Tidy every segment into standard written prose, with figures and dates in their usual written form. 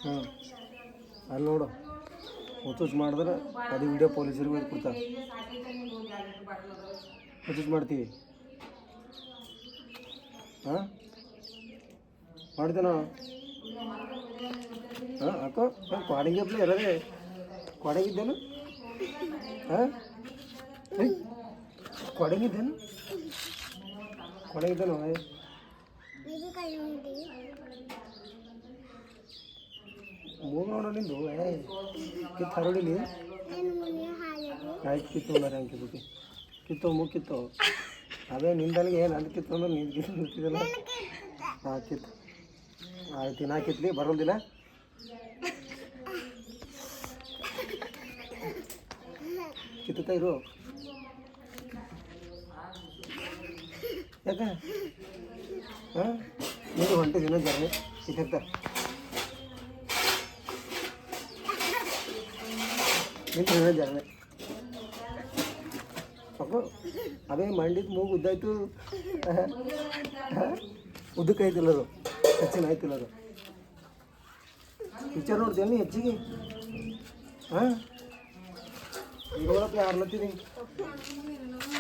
ಹಾಂ ಅಲ್ಲಿ ನೋಡು ಹುಚ್ಚುಚ್ಚು ಮಾಡಿದ್ರೆ ಅದು ವಿಡಿಯೋ ಪೊಲೀಸರಿಗೆ ಹೋಗಿ ಕೊಡ್ತಾರೆ. ಹುಚ್ಚುಚ್ಚು ಮಾಡ್ತೀವಿ ಹಾಂ ಮಾಡಿದ್ದೇನೋ ಹಾಂ ಅಕ್ಕೋ ಕ್ವಾಡಿಂಗಪ್ಲೆ ಇರೋದೇ ಕ್ವಾಡಿಂಗಿದ್ದೇನು ಹಾಂ ಕ್ವಾಡಿಂಗಿದ್ದೇನು ಕ್ವಾಡಿಂಗಿದ್ದೇನು ಮೂಗು ನೋಡೋ ನಿಂದು ಕಿತ್ತು ಹರಡಿಲಿ ಆಯ್ತು ಕಿತ್ತು ಮಾರ ಹಂಗೆ ಕಿತ್ತು ಕಿತ್ತು ಮೂಗು ಕಿತ್ತು ಅದೇ ನಿಂದಲ್ಲಿಗೆ ಏನು ಅದು ಕಿತ್ತು ಅಂದ್ರೆ ನಿಂದು ಕಿತ್ತು ನಿಂತಿದ್ದಲ್ಲ ಹಾಂ ಕಿತ್ತು ಆಯ್ತು ನಾ ಕಿತ್ಲಿ ಬರೋದಿಲ್ಲ ಕಿತ್ತುತ್ತಾ ಇರು ಯಾಕೆ ಹಾಂ ನೀನು ಹೊಂಟಿದ್ದೀನ ಜರ್ನಿ ಕಿತ್ತ ನಿಂತು ಜರ್ನಿ ಅಪ್ಪ ಅವೇ ಮಂಡಿದ ಮೂಗು ಉದ್ದಾಯ್ತು ಉದ್ದಕ್ಕೆ ಆಯ್ತಿಲ್ಲ ಅದು ಹೆಚ್ಚಿನ ಆಯ್ತಿಲ್ಲ ಅದು ಪಿಕ್ಚರ್ ನೋಡ್ತೀನಿ ಹೆಚ್ಚಿಗೆ ಹಾಂ ಇರೋದಪ್ಪ ಯಾರ್ಲತ್ತೀನಿ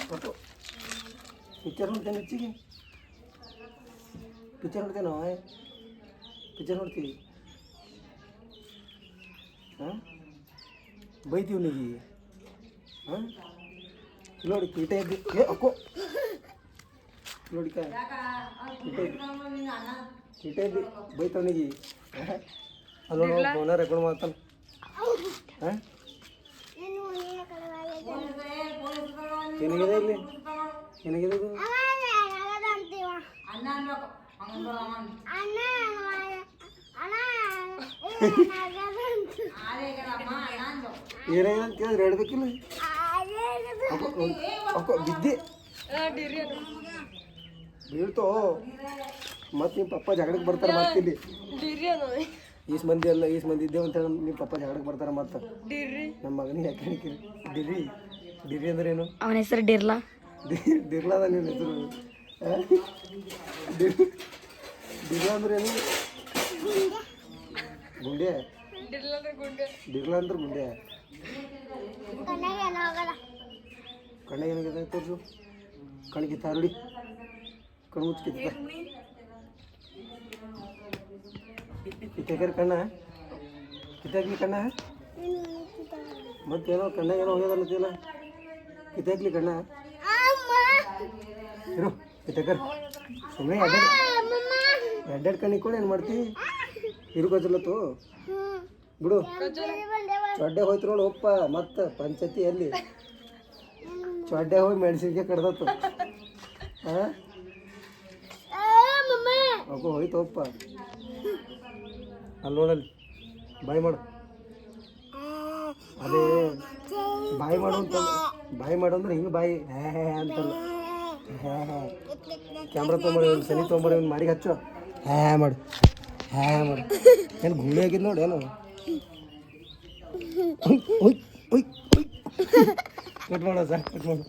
ಅಪ್ಪ ಪಿಕ್ಚರ್ ನೋಡ್ತೇನೆ ಹೆಚ್ಚಿಗೆ ಪಿಕ್ಚರ್ ನೋಡ್ತೇನೋ ಪಿಕ್ಚರ್ ನೋಡ್ತೀವಿ ಹಾಂ ಬೈತೀವಿ ನೀಗಿ ಹಾಂ ನೋಡಿ ಕೀಟ ಇದ್ದಿ ಏ ಅಕ್ಕೋ ನೋಡಿ ಕೀಟ ಇದ್ದಿ ಬೈತವನಿಗೆ ಅಲ್ಲೋ ಫೋನ ರೆಕಾರ್ಡ್ ಮಾಡ್ತಾನೆ ಹಾಂ ಏನಾಗಿದೆ ಇಲ್ಲಿ ಏನಾಗಿದೆ ಇದು ಏನಾಗಿದೆ ಅಂತ ಕೇಳಿದ್ರೆ ಹೇಳ್ಬೇಕಿಲ್ಲ ಅಕ್ಕ ಬಿದ್ದೆ ಬೀಳ್ತೋ ಮತ್ತೆ ನಿಮ್ಮ ಪಪ್ಪ ಜಗಳಕ್ಕೆ ಬರ್ತಾರೆ ಮತ್ತಿಲ್ಲಿ ಈಸ್ ಮಂದಿ ಅಲ್ಲ ಈಸ್ ಮಂದಿ ಇದ್ದೇವೆ ಅಂತ ಹೇಳಿ ನಿಮ್ಮ ಪಪ್ಪ ಜಗಳಕ್ಕೆ ಬರ್ತಾರೆ ಮತ್ತೆ ನಮ್ಮ ಮಗನಿಗೆ ಯಾಕೆ ಹೇಳಿಕಿರಿ ಡಿರಿ ಡಿರಿ ಅಂದ್ರೆ ಏನು ಅವನ ಹೆಸರು ಡಿರ್ಲಾ ಡಿರ್ಲಾದ ನಿನ್ನ ಹೆಸರು ಡಿರ್ಲಾ ಅಂದ್ರೆ ಏನು ಗುಂಡೆ ಡಿರ್ಲಾ ಅಂದ್ರೆ ಗುಂಡೆ ಕಣ್ಣಿಗೆ ಏನಾಗಿದೆ ತೋರಿಸು ಕಣ್ಣಿಗೆ ತಾರುಡಿ ಕಣ್ಣು ಮುಚ್ಚಿತ್ತ ಕಿತ್ತಾಕ್ರಿ ಕಣ್ಣ ಕಿತ್ತಾಕ್ಲಿ ಕಣ್ಣ ಮತ್ತೇನೋ ಕಣ್ಣಾಗ ಏನೋ ಹೋಗ್ಯದಲ್ಲತ್ತಿಲ್ಲ ಕಿತ್ತಾಕ್ಲಿ ಕಣ್ಣ ಇರು ಕಿತ್ತಾಕರ್ ಸುಮ್ಮನೆ ಎರಡೆರಡು ಕಣ್ಣು ಇಕ್ಕೊಂಡು ಏನು ಮಾಡ್ತಿ ಇರು ಗಜಲತ್ತು ಬಿಡು ಚೊಡ್ಡೆ ಹೋಯ್ತು ನೋಡು ಒಪ್ಪ ಮತ್ತೆ ಪಂಚಾಯತಿ ಎಲ್ಲಿ ಚೊಡ್ಡೆ ಹೋಗಿ ಮೆಣಸಿನ್ಕಾಯಿ ಕಡ್ದತ್ತು ಹಾಂ ಅಪ್ಪ ಹೋಯ್ತು ಒಪ್ಪ ಅಲ್ಲಿ ನೋಡಲ್ಲಿ ಬಾಯ್ ಮಾಡು ಅದೇ ಬಾಯ್ ಮಾಡು ಅಂತ ಬಾಯ್ ಮಾಡು ಅಂದ್ರೆ ಹಿಂಗೆ ಬಾಯಿ ಹೇ ಅಂತಲ್ಲ ಕ್ಯಾಮ್ರಾ ತೊಗೊಂಬರಿ ಒಂದು ಸನಿ ತೊಗೊಂಬರಿ ಒಂದು ಮಾರಿಗೆ ಹಚ್ಚು ಹ್ಯಾ ಮಾಡು ಏನು ಗುಳಿ ಆಗಿದ್ದು ನೋಡಿ ಏನು ಕಟ್ ಮಾಡ ಸರ್ ಕಟ್ ಮಾಡು